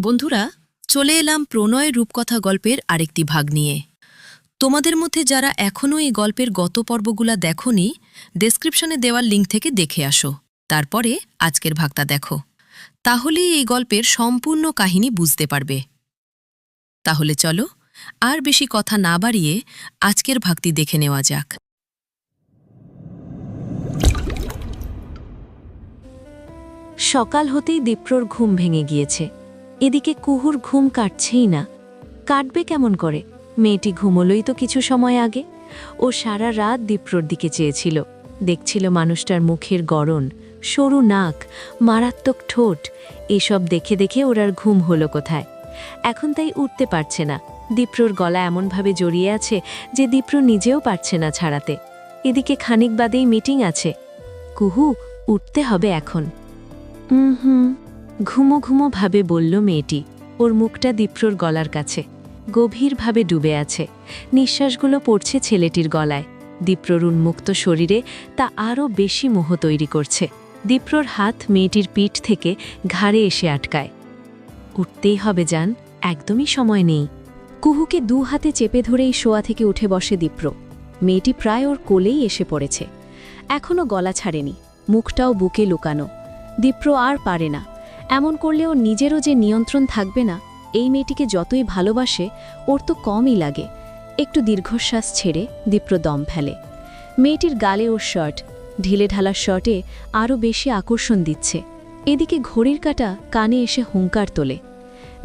বন্ধুরা, চলে এলাম প্রণয় রূপকথা গল্পের আরেকটি ভাগ নিয়ে। তোমাদের মধ্যে যারা এখনও এই গল্পের গত পর্বগুলা দেখোনি, ডেসক্রিপশনে দেওয়ার লিঙ্ক থেকে দেখে আসো, তারপরে আজকের ভাগটা দেখো। তাহলেই এই গল্পের সম্পূর্ণ কাহিনী বুঝতে পারবে। তাহলে চলো, আর বেশি কথা না বাড়িয়ে আজকের ভাগটি দেখে নেওয়া যাক। সকাল হতেই দীপ্রর ঘুম ভেঙে গিয়েছে। এদিকে কুহুর ঘুম কাটছেই না। কাটবে কেমন করে? মেয়েটি ঘুমোলই তো কিছু সময় আগে। ও সারা রাত দীপ্রর দিকে চেয়েছিল, দেখছিল মানুষটার মুখের গড়ন, সরু নাক, মারাত্মক ঠোঁট। এসব দেখে দেখে ওর আর ঘুম হলো কোথায়। এখন তাই উঠতে পারছে না। দীপ্রর গলা এমনভাবে জড়িয়ে আছে যে দীপ্র নিজেও পারছে না ছাড়াতে। এদিকে খানিক বাদেই মিটিং আছে। কুহু, উঠতে হবে এখন। ঘুমো ঘুমো ভাবে বলল মেয়েটি। ওর মুখটা দীপ্রর গলার কাছে, গভীরভাবে ডুবে আছে। নিঃশ্বাসগুলো পড়ছে ছেলেটির গলায়। দীপ্রর উন্মুক্ত শরীরে তা আরও বেশি মোহ তৈরি করছে। দীপ্রর হাত মেয়েটির পিঠ থেকে ঘাড়ে এসে আটকায়। উঠতেই হবে জান, একদমই সময় নেই। কুহুকে দু হাতে চেপে ধরেই শোয়া থেকে উঠে বসে দীপ্র। মেয়েটি প্রায় ওর কোলেই এসে পড়েছে। এখনও গলা ছাড়েনি, মুখটাও বুকে লুকানো। দীপ্র আর পারে না। এমন করলে ওর নিজেরও যে নিয়ন্ত্রণ থাকবে না। এই মেয়েটিকে যতই ভালোবাসে ওর তো কমই লাগে। একটু দীর্ঘশ্বাস ছেড়ে দীপ্র দম ফেলে। মেয়েটির গালে ওর শার্ট, ঢিলে ঢালা শার্টে আরও বেশি আকর্ষণ দিচ্ছে। এদিকে ঘড়ির কাঁটা কানে এসে হুঙ্কার তোলে।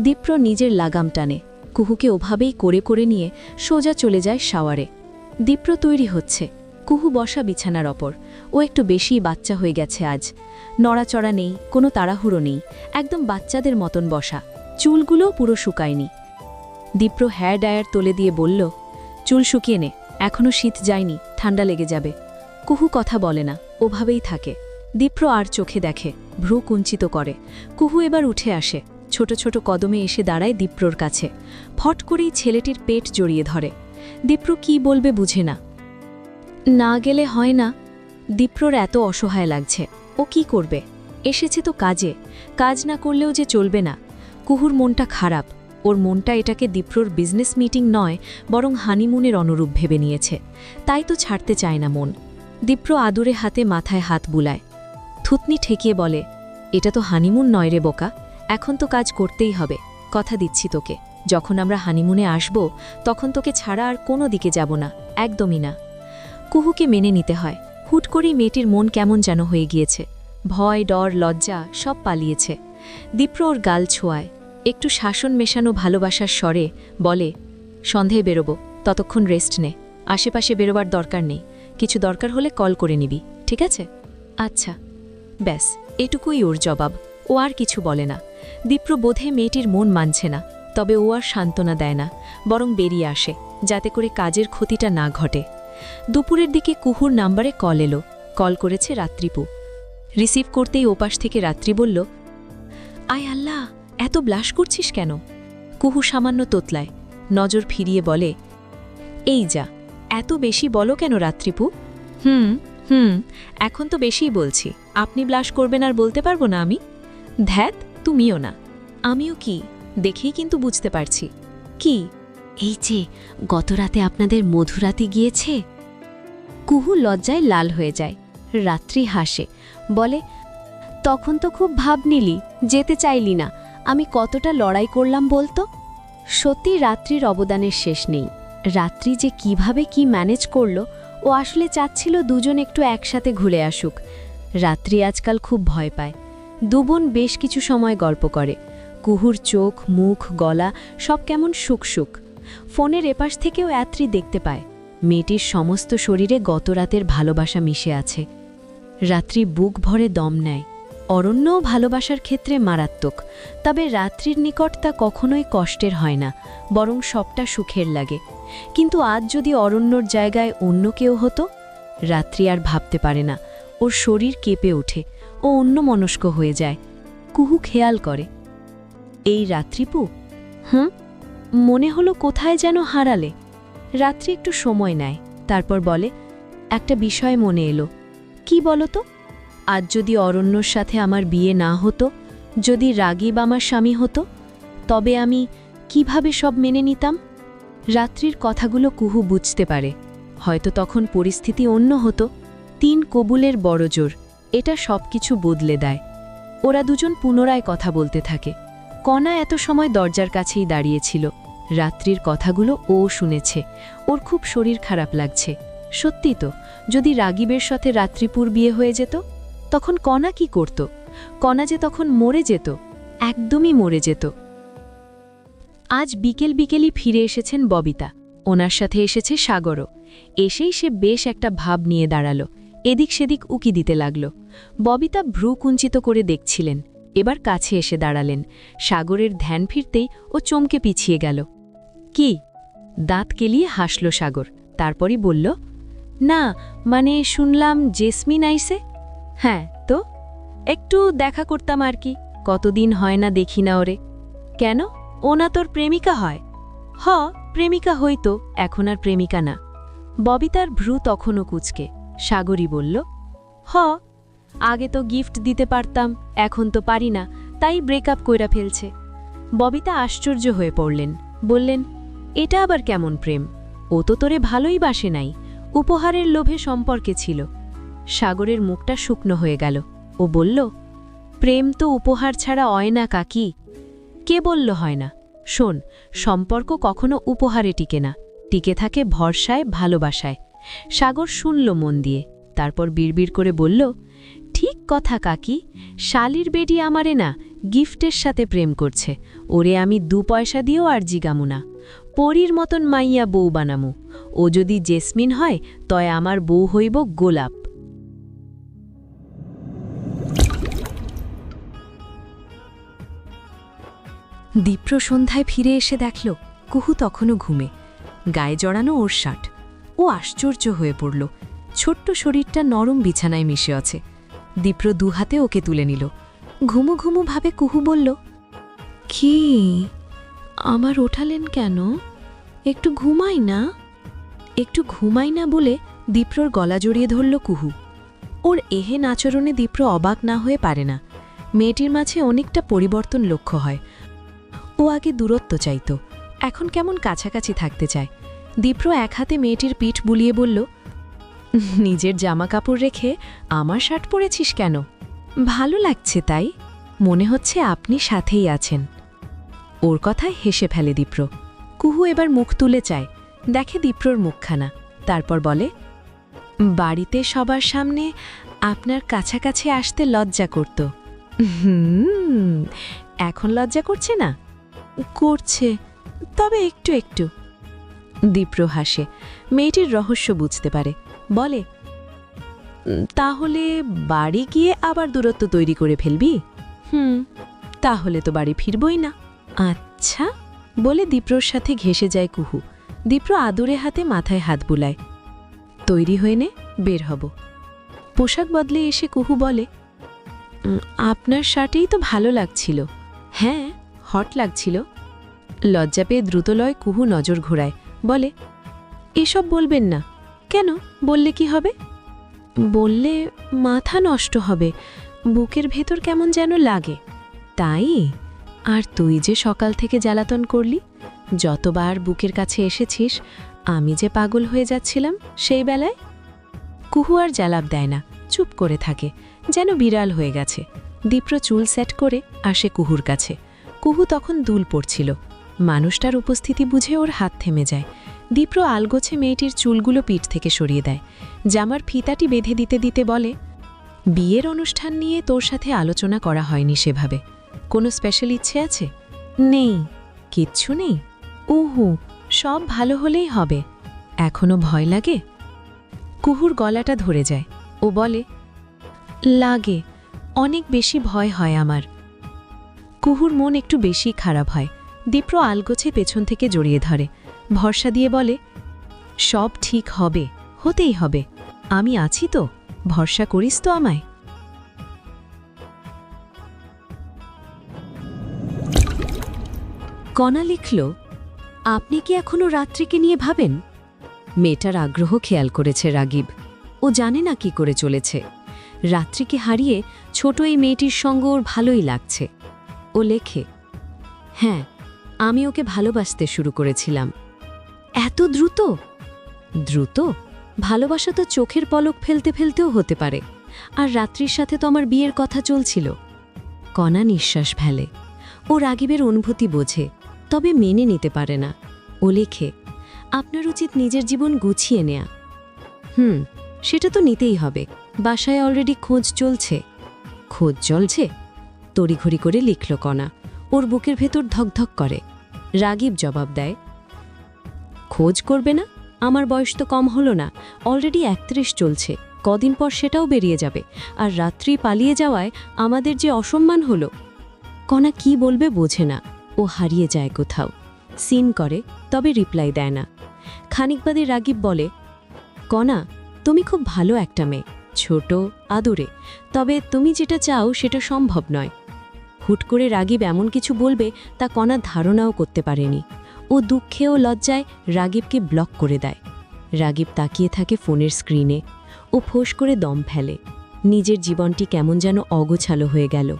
দীপ্র নিজের লাগাম টানে। কুহুকে ওভাবেই করে করে নিয়ে সোজা চলে যায় শাওয়ারে। দীপ্র তৈরি হচ্ছে। কুহু বসা বিছানার ওপর। ও একটু বেশিই বাচ্চা হয়ে গেছে আজ। নড়াচড়া নেই, কোনো তাড়াহুড়ো নেই, একদম বাচ্চাদের মতন বসা। চুলগুলোও পুরো শুকায়নি। দীপ্র হেয়ার ডায়ার তুলে দিয়ে বলল, চুল শুকিয়ে নে, এখনও শীত যায়নি, ঠান্ডা লেগে যাবে। কুহু কথা বলে না, ওভাবেই থাকে। দীপ্র আর চোখে দেখে, ভ্রু কুঞ্চিত করে। কুহু এবার উঠে আসে, ছোট ছোট কদমে এসে দাঁড়ায় দীপ্রর কাছে। ফট করেই ছেলেটির পেট জড়িয়ে ধরে। দীপ্র কি বলবে বুঝে না। না গেলে হয় না। দীপ্রর এত অসহায় লাগছে। ও কি করবে? এসেছে তো কাজে, কাজ না করলেও যে চলবে না। কুহুর মনটা খারাপ। ওর মনটা এটাকে দীপ্রর বিজনেস মিটিং নয়, বরং হানিমুনের অনুরূপ ভেবে নিয়েছে। তাই তো ছাড়তে চায় না মন। দীপ্র আদুরে হাতে মাথায় হাত বুলায়। থুতনি ঠেকিয়ে বলে, এটা তো হানিমুন নয় রে বোকা, এখন তো কাজ করতেই হবে। কথা দিচ্ছি তোকে, যখন আমরা হানিমুনে আসব তখন তোকে ছাড়া আর কোনো দিকে যাব না, একদমই না। কুহুকে মেনে নিতে হয়। হুট করেই মেয়েটির মন কেমন যেন হয়ে গিয়েছে। ভয়, ডর, লজ্জা সব পালিয়েছে। দীপ্র ওর গাল ছোঁয়ায়, একটু শাসন মেশানো ভালোবাসার স্বরে বলে, সন্ধেয় বেরোবো, ততক্ষণ রেস্ট নে। আশেপাশে বেরোবার দরকার নেই, কিছু দরকার হলে কল করে নিবি, ঠিক আছে? আচ্ছা। ব্যাস, এটুকুই ওর জবাব। ও আর কিছু বলে না। দীপ্র বোধে মেয়েটির মন মানছে না, তবে ও আর সান্ত্বনা দেয় না, বরং বেরিয়ে আসে, যাতে করে কাজের ক্ষতিটা না ঘটে। দুপুরের দিকে কুহুর নাম্বারে কল এলো। কল করেছে রাত্রিপু। রিসিভ করতেই ওপাশ থেকে রাত্রি বলল, আয় আল্লাহ, এত ব্লাশ করছিস কেন? কুহু সামান্য তোতলায়, নজর ফিরিয়ে বলে, এই যা, এত বেশি বলো কেন রাত্রিপু? হুম, এখন তো বেশিই বলছি। আপনি ব্লাশ করবেন আর বলতে পারবো না আমি? ধ্যাত, তুমিও না। আমিও কি, দেখেই কিন্তু বুঝতে পারছি। কি? এই যে গতরাতে আপনাদের মধুরাতে গিয়েছে। কুহু লজ্জায় লাল হয়ে যায়। রাত্রি হাসে, বলে, তখন তো খুব ভাব নিলি, যেতে চাইলি না। আমি কতটা লড়াই করলাম বলতো। সত্যি রাত্রির অবদানের শেষ নেই। রাত্রি যে কিভাবে কি ম্যানেজ করলো, ও আসলে চাচ্ছিল দুজন একটু একসাথে ঘুরে আসুক। রাত্রি আজকাল খুব ভয় পায়। দুবোন বেশ কিছু সময় গল্প করে। কুহুর চোখ, মুখ, গলা সব কেমন শুকশুক। ফোনের এপাশ থেকেও রাত্রি দেখতে পায় মেয়েটির সমস্ত শরীরে গতরাতের ভালোবাসা মিশে আছে। রাত্রি বুক ভরে দম নেয়। অরণ্যও ভালোবাসার ক্ষেত্রে মারাত্মক, তবে রাত্রির নিকট তা কখনোই কষ্টের হয় না, বরং সবটা সুখের লাগে। কিন্তু আজ যদি অরণ্যর জায়গায় অন্য কেউ হতো? রাত্রি আর ভাবতে পারে না। ওর শরীর কেঁপে ওঠে, ও অন্যমনস্ক হয়ে যায়। কুহু খেয়াল করে, এই রাত্রিপু? মনে হলো কোথায় যেন হারালে। রাত্রি একটু সময় নেয়, তারপর বলে, একটা বিষয় মনে এলো। কি বলো তো? আজ যদি অরণ্যর সাথে আমার বিয়ে না হতো, যদি রাগীব আমার স্বামী হতো, তবে আমি কিভাবে সব মেনে নিতাম? রাত্রির কথাগুলো কুহু বুঝতে পারে। হয়তো তখন পরিস্থিতি অন্য হতো। 3 কবুলের বড় জোর, এটা সবকিছু বদলে দেয়। ওরা দুজন পুনরায় কথা বলতে থাকে। কণা এত সময় দরজার কাছেই দাঁড়িয়েছিল। রাত্রির কথাগুলো ও শুনেছে। ওর খুব শরীর খারাপ লাগছে। সত্যি তো, যদি রাগিবের সাথে রাত্রিপুর বিয়ে হয়ে যেত, তখন কণা কি করত? কণা যে তখন মরে যেত, একদমই মরে যেত। আজ বিকেলই ফিরে এসেছেন ববিতা। ওনার সাথে এসেছে সাগরও। এসেই সে বেশ একটা ভাব নিয়ে দাঁড়ালো। এদিক সেদিক উকি দিতে লাগল। ববিতা ভ্রু কুঞ্চিত করে দেখছিলেন। এবার কাছে এসে দাঁড়ালেন। সাগরের ধ্যান ফিরতেই ও চমকে পিছিয়ে গেল। কি? দাঁত কেলিয়ে হাসল সাগর। তারপরই বলল, না মানে শুনলাম জেসমিন আইসে। হ্যাঁ তো, একটু দেখা করতাম আর কি। কতদিন হয় না দেখি না ওরে। কেন, ও না তোর প্রেমিকা হয়? প্রেমিকা হইতো, এখন আর প্রেমিকা না। ববিতার ভ্রু তখনও কুচকে। সাগরই বলল, আগে তো গিফট দিতে পারতাম, এখন তো পারি না, তাই ব্রেকআপ কইরা ফেলছে। ববিতা আশ্চর্য হয়ে পড়লেন। বললেন, এটা আবার কেমন প্রেম? ও তো তোরে ভালোই বাসে নাই, উপহারের লোভে সম্পর্কে ছিল। সাগরের মুখটা শুকনো হয়ে গেল। ও বলল, প্রেম তো উপহার ছাড়া হয় না কাকি। কে বলল হয় না? শোন, সম্পর্ক কখনো উপহারে টিকে না, টিকে থাকে ভরসায়, ভালোবাসায়। সাগর শুনল মন দিয়ে। তারপর বিড়বিড় করে বলল, ঠিক কথা কাকি, শালির বেডি আমারে না গিফটের সাথে প্রেম করছে। ওরে আমি 2 পয়সা দিয়েও আর জিগামু না। পরীর মতন মাইয়া বউ বানামু। ও যদি জেসমিন হয় তয় আমার বউ হইব গোলাপ। দীপ্র সন্ধ্যায় ফিরে এসে দেখল কুহু তখনও ঘুমে। গায়ে জড়ানো ওর শার্ট। ও আশ্চর্য হয়ে পড়ল। ছোট্ট শরীরটা নরম বিছানায় মিশে আছে। দীপ্র 2 হাতে ওকে তুলে নিল। ঘুমু ঘুমু ভাবে কুহু বলল, কি আমার ওঠালেন কেন? একটু ঘুমাই না? একটু ঘুমাই না বলে দীপ্রর গলা জড়িয়ে ধরল কুহু। ওর এহেন আচরণে দীপ্র অবাক না হয়ে পারে না। মেয়েটির মাঝে অনেকটা পরিবর্তন লক্ষ্য হয়। ও আগে দূরত্ব চাইত, এখন কেমন কাছাকাছি থাকতে চায়। দীপ্র এক হাতে মেয়েটির পিঠ বুলিয়ে বলল, নিজের জামা কাপড় রেখে আমার শার্ট পরেছিস কেন? ভালো লাগছে তাই, মনে হচ্ছে আপনি সাথেই আছেন। ওর কথায় হেসে ফেলে দীপ্র। কুহু এবার মুখ তুলে চায়, দেখে দীপ্রর মুখখানা। তারপর বলে, বাড়িতে সবার সামনে আপনার কাছাকাছি আসতে লজ্জা করত। এখন লজ্জা করছে না? করছে, তবে একটু একটু। দীপ্র হাসে। মেয়েটির রহস্য বুঝতে পারে। বলে, তাহলে বাড়ি গিয়ে আবার দূরত্ব তৈরি করে ফেলবি? তাহলে তো বাড়ি ফিরবই না। আচ্ছা, বলে দীপ্রর সাথে ঘেঁষে যায় কুহু। দীপ্র আদুরে হাতে মাথায় হাত বুলায়। তৈরি হয়ে নে, বের হব। পোশাক বদলে এসে কুহু বলে, আপনার শার্টেই তো ভালো লাগছিল। হ্যাঁ, হট লাগছিল। লজ্জা পেয়ে দ্রুতলয় কুহু নজর ঘোরায়। বলে, এসব বলবেন না। কেন, বললে কি হবে? বললে মাথা নষ্ট হবে, বুকের ভেতর কেমন যেন লাগে। তাই? আর তুই যে সকাল থেকে জ্বালাতন করলি, যতবার বুকের কাছে এসেছিস, আমি যে পাগল হয়ে যাচ্ছিলাম সেই বেলায়। কুহু আর জ্বালাপ দেয় না, চুপ করে থাকে, যেন বিড়াল হয়ে গেছে। দীপ্র চুল সেট করে আসে কুহুর কাছে। কুহু তখন দুল পড়ছিল। মানুষটার উপস্থিতি বুঝে ওর হাত থেমে যায়। দীপ্র আলগোছে মেয়েটির চুলগুলো পিঠ থেকে সরিয়ে দেয়। জামার ফিতাটি বেঁধে দিতে দিতে বলে, বিয়ের অনুষ্ঠান নিয়ে তোর সাথে আলোচনা করা হয়নি সেভাবে। কোনো স্পেশাল ইচ্ছে আছে? নেই। কিচ্ছু নেই? ওহো, সব ভালো হলেই হবে। এখনো ভয় লাগে? কুহুর গলাটা ধরে যায়। ও বলে, লাগে, অনেক বেশি ভয় হয় আমার। কুহুর মন একটু বেশি খারাপ হয়। দীপ্র আলগোছে পেছন থেকে জড়িয়ে ধরে, ভরসা দিয়ে বলে, সব ঠিক হবে, হতেই হবে। আমি আছি তো, ভরসা করিস তো আমায়। কণা লিখল, আপনি কি এখনো রাত্রিকে নিয়ে ভাবেন? মেয়েটার আগ্রহ খেয়াল করেছে রাগিব। ও জানে না কি করে চলেছে। রাত্রিকে হারিয়ে ছোট এই মেয়েটির সঙ্গ ওর ভালোই লাগছে। ও লেখে, হ্যাঁ, আমি ওকে ভালোবাসতে শুরু করেছিলাম। এত দ্রুত? দ্রুত? ভালোবাসা তো চোখের পলক ফেলতে ফেলতেও হতে পারে। আর রাত্রির সাথে তো আমার বিয়ের কথা চলছিল। কণা নিঃশ্বাস ফেলে। ও রাগীবের অনুভূতি বোঝে, তবে মেনে নিতে পারে না। ও লেখে, আপনার উচিত নিজের জীবন গুছিয়ে নেয়া। সেটা তো নিতেই হবে। বাসায় অলরেডি খোঁজ চলছে। খোঁজ চলছে? তড়িঘড়ি করে লিখল কণা। ওর বুকের ভেতর ধকধক করে। রাগীব জবাব দেয়, খোঁজ করবে না? আমার বয়স তো কম হলো না, অলরেডি 31 চলছে। কদিন পর সেটাও বেরিয়ে যাবে। আর রাত্রি পালিয়ে যাওয়ায় আমাদের যে অসম্মান হলো। কণা কি বলবে বোঝে না। ও হারিয়ে যায় কোথাও। সিন করে, তবে রিপ্লাই দেয় না। খানিক বাদে রাগীব বলে, কণা, তুমি খুব ভালো একটা মেয়ে, ছোট, আদুরে, তবে তুমি যেটা চাও সেটা সম্ভব নয়। হুট করে রাগীব এমন কিছু বলবে তা কণা ধারণাও করতে পারেনি। ও দুঃখে ও লজ্জায় রাগীবকে ব্লক করে দেয়। রাগীব তাকিয়ে থাকে ফোনের স্ক্রিনে। ও ফোঁস করে দম ফেলে। নিজের জীবনটি কেমন যেন অগোছালো হয়ে গেল।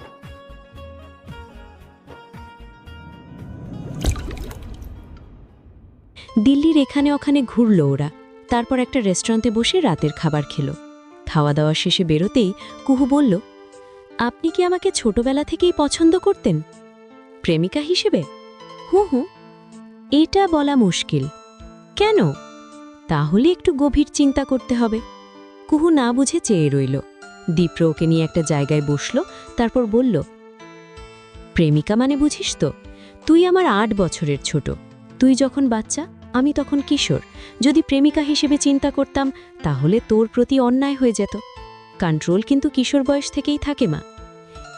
দিল্লির এখানে ওখানে ঘুরল ওরা। তারপর একটা রেস্টুরেন্টে বসে রাতের খাবার খেল। খাওয়া দাওয়া শেষে বেরোতেই কুহু বলল, আপনি কি আমাকে ছোটবেলা থেকেই পছন্দ করতেন? প্রেমিকা হিসেবে? হুঁ। এটা বলা মুশকিল। কেন? তাহলে একটু গভীর চিন্তা করতে হবে। কুহু না বুঝে চেয়ে রইল। দীপ্র ওকে নিয়ে একটা জায়গায় বসল, তারপর বলল, প্রেমিকা মানে বুঝিস তো? তুই আমার 8 বছরের ছোট। তুই যখন বাচ্চা, আমি তখন কিশোর। যদি প্রেমিকা হিসেবে চিন্তা করতাম তাহলে তোর প্রতি অন্যায় হয়ে যেত। কন্ট্রোল কিন্তু কিশোর বয়স থেকেই থাকে মা।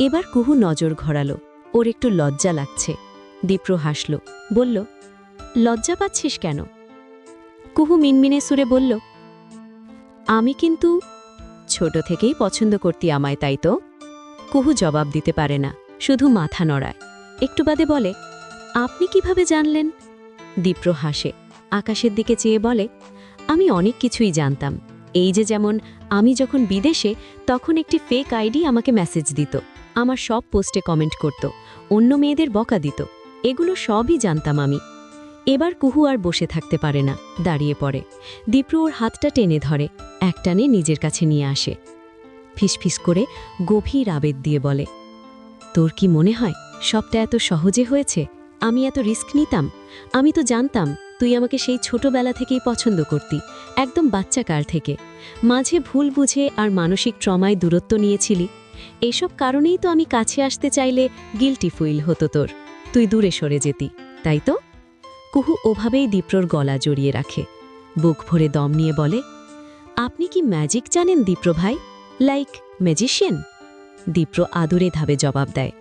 এবার কুহু নজর ঘোরালো। ওর একটু লজ্জা লাগছে। দীপ্র হাসল, বলল, লজ্জা পাচ্ছিস কেন? কুহু মিনমিনে সুরে বলল, আমি কিন্তু ছোট থেকেই পছন্দ করতি আমায়, তাই তো? কুহু জবাব দিতে পারে না, শুধু মাথা নড়ায়। একটু বাদে বলে, আপনি কিভাবে জানলেন? দীপ্র হাসে, আকাশের দিকে চেয়ে বলে, আমি অনেক কিছুই জানতাম। এই যে যেমন আমি যখন বিদেশে, তখন একটি ফেক আইডি আমাকে মেসেজ দিত, আমার সব পোস্টে কমেন্ট করত, অন্য মেয়েদের বকা দিত। এগুলো সবই জানতাম আমি। এবার কুহু আর বসে থাকতে পারে না, দাঁড়িয়ে পড়ে। দীপ্র ওর হাতটা টেনে ধরে, একটানে নিজের কাছে নিয়ে আসে। ফিসফিস করে গভীর আবেগ দিয়ে বলে, তোর কি মনে হয় সবটা এত সহজে হয়েছে? আমি এত রিস্ক নিতাম? আমি তো জানতাম তুই আমাকে সেই ছোটবেলা থেকেই পছন্দ করতি, একদম বাচ্চা কাল থেকে। মাঝে ভুল বুঝে আর মানসিক ট্রমায় দূরত্ব নিয়েছিলি। এসব কারণেই তো আমি কাছে আসতে চাইলে গিল্টি ফিল হতো তোর, তুই দূরে সরে যেতি, তাই তো? কুহু ওভাবেই দীপ্রর গলা জড়িয়ে রাখে। বুক ভরে দম নিয়ে বলে, আপনি কি ম্যাজিক জানেন দীপ্র ভাই? Like magician? দীপ্র আদুরে ধাবে জবাব দেয়,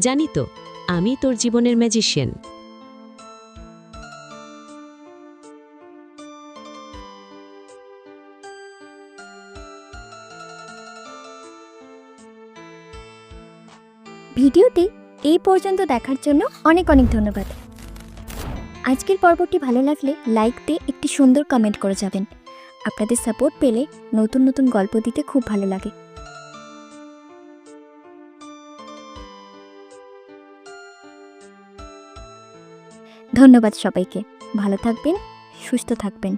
জানি তো, আমি তোর জীবনের ম্যাজিশিয়ান। ভিডিওটি এই পর্যন্ত দেখার জন্য অনেক অনেক ধন্যবাদ। আজকের পর্বটি ভালো লাগলে লাইক দিয়ে একটি সুন্দর কমেন্ট করে যাবেন। আপনাদের সাপোর্ট পেলে নতুন নতুন গল্প দিতে খুব ভালো লাগে। ধন্যবাদ সবাইকে। ভালো থাকবেন, সুস্থ থাকবেন।